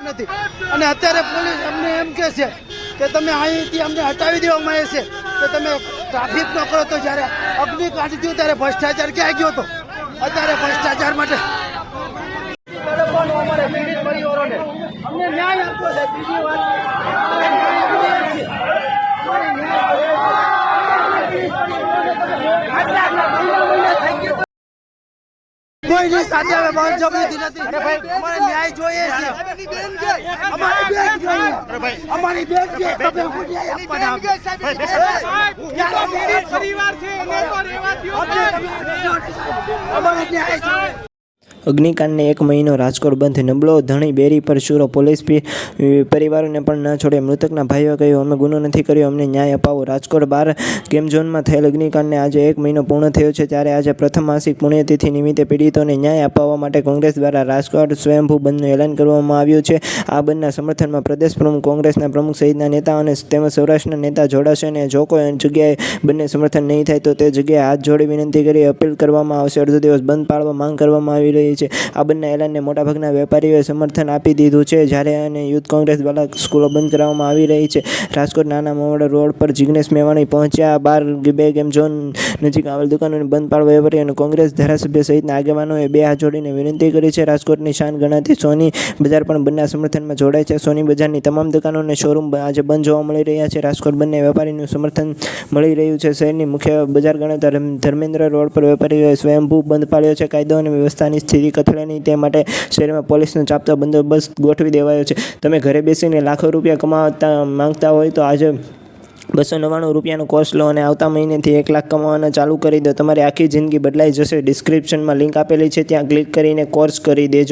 નથી અને અત્યારે પોલીસ અમને એમ કહે છે કે તમે અહીંથી અમને હટાવી દેવામાં આવે છે કે તમે ટ્રાફિક ન કરો. તો જ્યારે અગ્નિકાંડ થયું ત્યારે ભ્રષ્ટાચાર ક્યાં ગયો હતો? અત્યારે ભ્રષ્ટાચાર માટે અમારે પીડિત પરિવારોને અમને ન્યાય આપવો છે. બીજી વાત કોઈની સાથે હવે બળજબરીથી નથી. અમારે ન્યાય જોઈએ છે. અમારી બેન જોઈએ. અમારી બેન કે તમે અમને ન્યાય આપવાના અમારે ન્યાય જોઈએ. અગ્નિકાંડને 1 મહિનો રાજકોટ બંધ, નબળો ધણી બેરી પર શૂરો, પોલીસ પરિવારોને પણ ન છોડે. મૃતકના ભાઈઓએ કહ્યું, અમે ગુનો નથી કર્યો, અમને ન્યાય અપાવો. રાજકોટ 12 ગેમ ઝોનમાં થયેલ અગ્નિકાંડને આજે 1 મહિનો પૂર્ણ થયો છે, ત્યારે આજે પ્રથમ માસિક પુણ્યતિથિ નિમિત્તે પીડિતોને ન્યાય અપાવવા માટે કોંગ્રેસ દ્વારા રાજકોટ સ્વયંભૂ બંધનું એલાન કરવામાં આવ્યું છે. આ બંધના સમર્થનમાં પ્રદેશ પ્રમુખ, કોંગ્રેસના પ્રમુખ સહિતના નેતાઓ અને તેમજ સૌરાષ્ટ્રના નેતા જોડાશે અને જો કોઈ જગ્યાએ બંને સમર્થન નહીં થાય તો તે જગ્યાએ હાથ જોડી વિનંતી કરી અપીલ કરવામાં આવશે. અડધો દિવસ બંધ પાળવા માંગ કરવામાં આવી રહી છે. આ બંને એલાનને મોટાભાગના વેપારીઓએ સમર્થન આપી દીધું છે, જ્યારે અને યુથ કોંગ્રેસ દ્વારા સ્કૂલો બંધ કરવામાં આવી રહી છે. રાજકોટ નાના મોવાડા રોડ પર જિગ્નેશ મેવાણી પહોંચ્યા. 12 ગેમ ઝોન નજીક આવેલ દુકાનોને બંધ પાળવા વેપારી અને કોંગ્રેસ ધારાસભ્ય સહિતના આગેવાનોએ 2 હાથ જોડીને વિનંતી કરી છે. રાજકોટની શાન ગણાતી સોની બજાર પણ બંને સમર્થનમાં જોડાય છે. સોની બજારની તમામ દુકાનો અને શોરૂમ આજે બંધ જોવા મળી રહ્યા છે. રાજકોટ બંને વેપારીનું સમર્થન મળી રહ્યું છે. શહેરની મુખ્ય બજાર ગણાતા ધર્મેન્દ્ર રોડ પર વેપારીઓએ સ્વયંભૂ બંધ પાળ્યો છે. કાયદો અને વ્યવસ્થાની સ્થિતિ કથળે નહીં તે માટે શહેરમાં પોલીસનો ચાપતો બંદોબસ્ત ગોઠવી દેવાયો છે. તમે ઘરે બેસીને લાખો રૂપિયા કમાવતા માંગતા હોય તો આજે 299 રૂપિયાનો કોર્સ લો અને આવતા મહિનેથી 1 લાખ કમાવાના ચાલુ કરી દો. તમારી આખી જિંદગી બદલાઈ જશે. ડિસ્ક્રિપ્શનમાં લિંક આપેલી છે, ત્યાં ક્લિક કરીને કોર્સ કરી દેજો.